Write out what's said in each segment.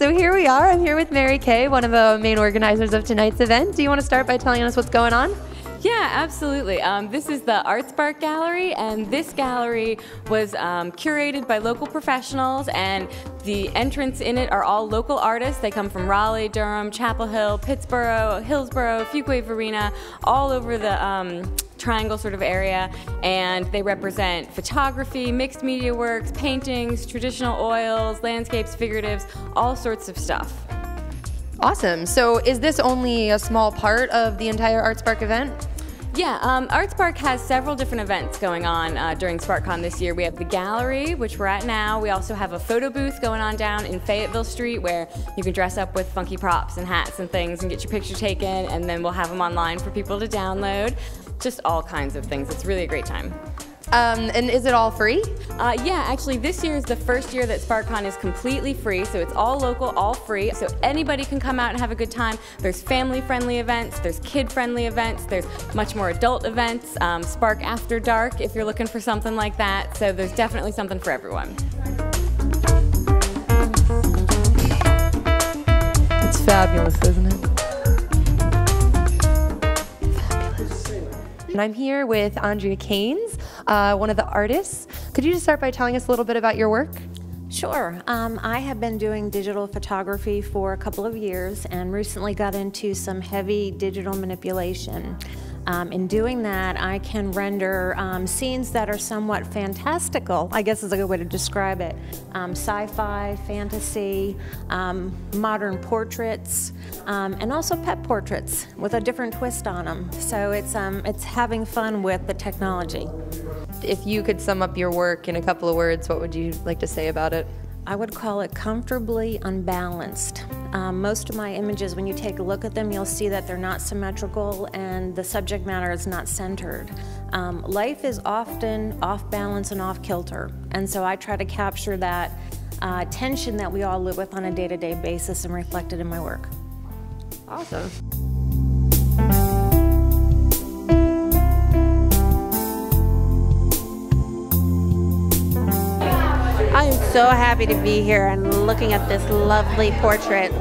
so here we are. I'm here with Mary Kay, one of the main organizers of tonight's event. Do you want to start by telling us what's going on? Yeah, absolutely. This is the artSPARK gallery, and this gallery was curated by local professionals, and the entrants in it are all local artists. They come from Raleigh, Durham, Chapel Hill, Pittsboro, Hillsboro, Fuquay-Varina, all over the Triangle sort of area, and they represent photography, mixed media works, paintings, traditional oils, landscapes, figuratives, all sorts of stuff. Awesome. So is this only a small part of the entire artSPARK event? Yeah, artSPARK has several different events going on during SparkCon this year. We have the gallery, which we're at now. We also have a photo booth going on down in Fayetteville Street where you can dress up with funky props and hats and things and get your picture taken, and then we'll have them online for people to download. Just all kinds of things. It's really a great time. And is it all free? Yeah, actually this year is the first year that SparkCon is completely free, so it's all local, all free, so anybody can come out and have a good time. There's family-friendly events, there's kid-friendly events, there's much more adult events, Spark After Dark if you're looking for something like that, so there's definitely something for everyone. It's fabulous, isn't it? And I'm here with Andrea Keynes, one of the artists. Could you just start by telling us a little bit about your work? Sure. I have been doing digital photography for a couple of years and recently got into some heavy digital manipulation. In doing that, I can render scenes that are somewhat fantastical, I guess is a good way to describe it. Sci-fi, fantasy, modern portraits, and also pet portraits with a different twist on them. So it's having fun with the technology. If you could sum up your work in a couple of words, what would you like to say about it? I would call it comfortably unbalanced. Most of my images, when you take a look at them, you'll see that they're not symmetrical and the subject matter is not centered. Life is often off balance and off kilter, and so I try to capture that tension that we all live with on a day-to-day basis and reflect it in my work. Awesome. I am so happy to be here and looking at this lovely portrait.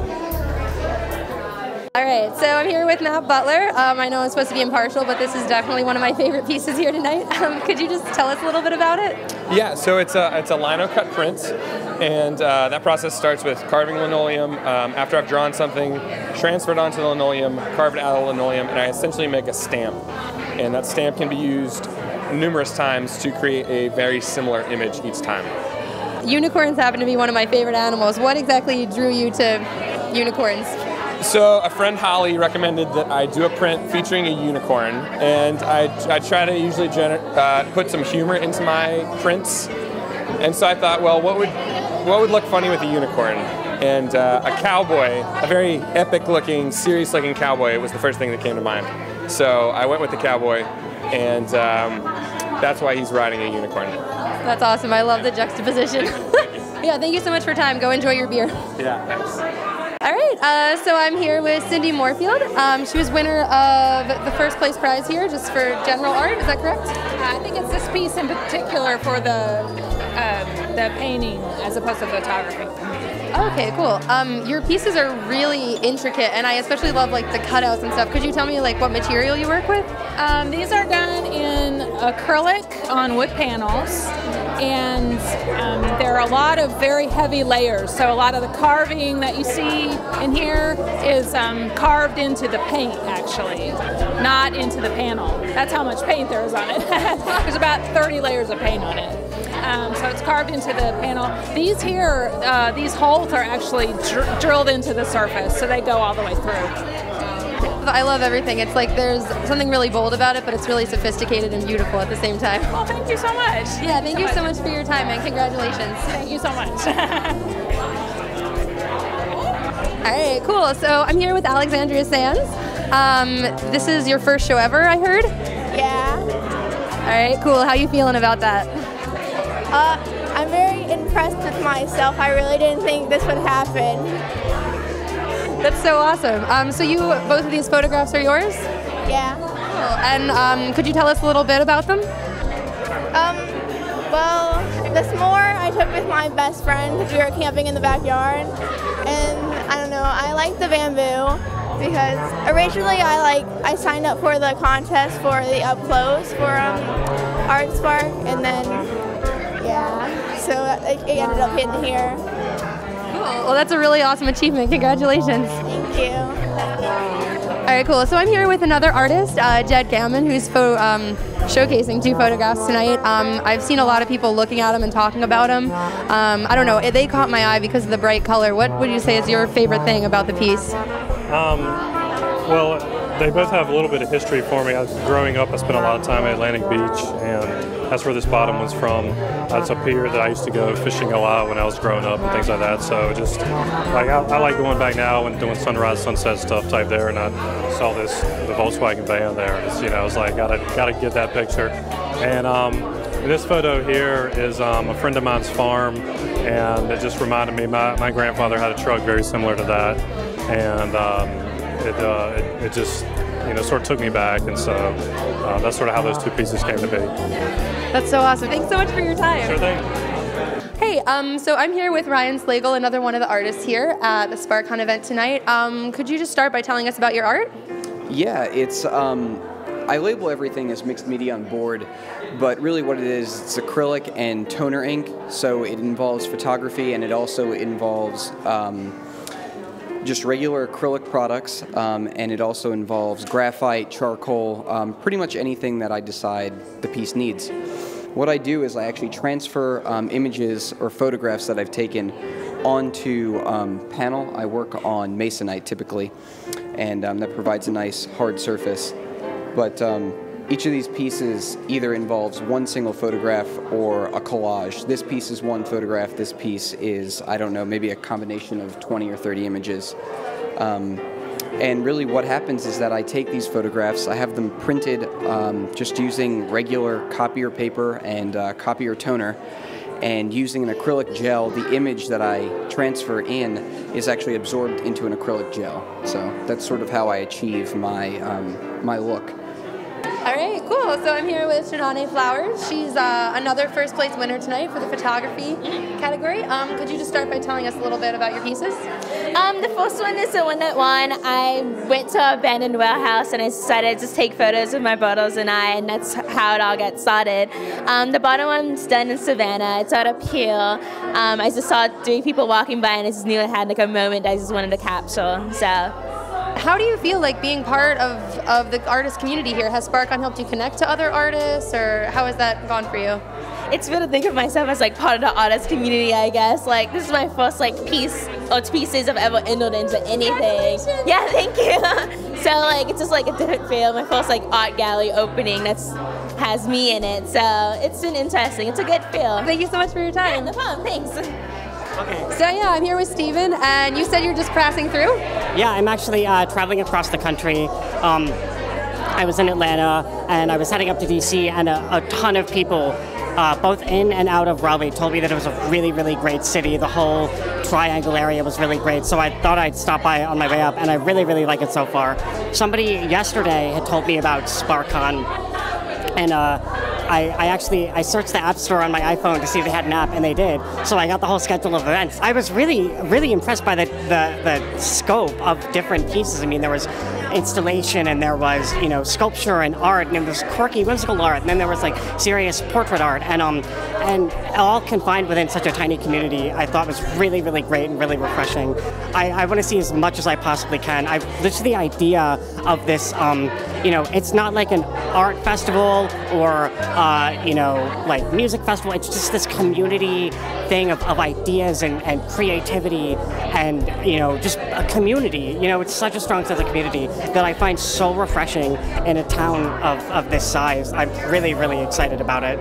All right, so I'm here with Matt Butler. I know I'm supposed to be impartial, but this is definitely one of my favorite pieces here tonight. Could you just tell us a little bit about it? Yeah, so it's a lino cut print, and that process starts with carving linoleum. After I've drawn something, transfer it onto the linoleum, carve it out of the linoleum, and I essentially make a stamp. And that stamp can be used numerous times to create a very similar image each time. Unicorns happen to be one of my favorite animals. What exactly drew you to unicorns? So a friend, Holly, recommended that I do a print featuring a unicorn, and I try to usually put some humor into my prints. And so I thought, well, what would look funny with a unicorn? And a cowboy, a very epic-looking, serious-looking cowboy was the first thing that came to mind. So I went with the cowboy, and that's why he's riding a unicorn. That's awesome. I love the juxtaposition. Yeah, thank you so much for your time. Go enjoy your beer. Yeah, thanks. All right, so I'm here with Cindy Moorfield. She was winner of the first place prize here, just for general art. Is that correct? I think it's this piece in particular for the painting as opposed to photography. Okay, cool. Your pieces are really intricate, and I especially love like the cutouts and stuff. Could you tell me like what material you work with? These are done in acrylic on wood panels, and there are a lot of very heavy layers. So a lot of the carving that you see in here is carved into the paint, actually, not into the panel. That's how much paint there is on it. There's about 30 layers of paint on it. So it's carved into the panel. These here, these holes are actually drilled into the surface, so they go all the way through. I love everything. It's like there's something really bold about it, but it's really sophisticated and beautiful at the same time. Well, thank you so much. Yeah, thank you so much for your time, and congratulations. Thank you so much. All right, cool. So I'm here with Alexandria Sands. This is your first show ever, I heard? Yeah. All right, cool. How you feeling about that? I'm very impressed with myself. I really didn't think this would happen. That's so awesome. So both of these photographs are yours? Yeah. Cool. And could you tell us a little bit about them? Well, the s'more I took with my best friend because we were camping in the backyard, and like the bamboo because originally I signed up for the contest for the up close for artSPARK, and then yeah, so it ended up hitting here. Cool. Well, that's a really awesome achievement. Congratulations. Thank you. All right, cool. So I'm here with another artist, Jed Gammon, who's showcasing 2 photographs tonight. I've seen a lot of people looking at him and talking about him. I don't know, they caught my eye because of the bright color. What would you say is your favorite thing about the piece? Well, they both have a little bit of history for me. Growing up, I spent a lot of time at Atlantic Beach, and that's where this bottom was from. It's a pier that I used to go fishing a lot when I was growing up and things like that. So just like I like going back now and doing sunrise, sunset stuff type there. And I saw the Volkswagen van there. It's, I was like, gotta get that picture. And this photo here is a friend of mine's farm, and it just reminded me my grandfather had a truck very similar to that, and it just sort of took me back, and so that's sort of how those 2 pieces came to be. That's so awesome. Thanks so much for your time. Sure thing. Hey, so I'm here with Ryan Slagle, another one of the artists here at the SparkCon event tonight. Could you just start by telling us about your art? Yeah, it's I label everything as mixed media on board, but really what it is, it's acrylic and toner ink, so it involves photography, and it also involves just regular acrylic products, and it also involves graphite, charcoal, pretty much anything that I decide the piece needs. What I do is I actually transfer images or photographs that I've taken onto panel. I work on masonite typically, and that provides a nice hard surface. But each of these pieces either involves one single photograph or a collage. This piece is one photograph, this piece is, I don't know, maybe a combination of 20 or 30 images. And really what happens is that I take these photographs, I have them printed just using regular copier paper and copier toner, and using an acrylic gel, the image that I transfer in is actually absorbed into an acrylic gel. So that's sort of how I achieve my, my look. All right, cool. So I'm here with Shar-narne Flowers. She's another first place winner tonight for the photography category. Could you just start by telling us a little bit about your pieces? The first one is the one that won. I went to an abandoned warehouse and I decided to just take photos of my bottles and that's how it all got started. The bottom one's done in Savannah. It's out up here. I just saw 3 people walking by and I just knew I had like a moment I just wanted to capture. So. How do you feel like being part of the artist community here? Has SparkCon helped you connect to other artists, or how has that gone for you? It's good to think of myself as like part of the artist community, I guess. Like this is my first like piece or pieces I've ever entered into anything. Yeah, thank you. So like it's just like a different feel. My first like art gallery opening has me in it. So it's been interesting. It's a good feel. Thank you so much for your time. Yeah, no problem. Thanks. Okay. So yeah, I'm here with Steven, and you said you're just passing through? Yeah, I'm actually traveling across the country. I was in Atlanta, and I was heading up to DC, and a ton of people, both in and out of Raleigh, told me that it was a really, really great city. The whole triangle area was really great, so I thought I'd stop by on my way up, and I really, really like it so far. Somebody yesterday had told me about SparkCon, and I searched the App Store on my iPhone to see if they had an app, and they did. So I got the whole schedule of events. I was really, really impressed by the scope of different pieces. I mean, there was installation, and there was, sculpture and art, and there was quirky, whimsical art, and then there was like serious portrait art, and all confined within such a tiny community. I thought was really, really great and really refreshing. I want to see as much as I possibly can. Just the idea of this, it's not like an art festival or like music festival. It's just this community thing of ideas and creativity and, just a community. It's such a strong sense of community that I find so refreshing in a town of this size. I'm really, really excited about it.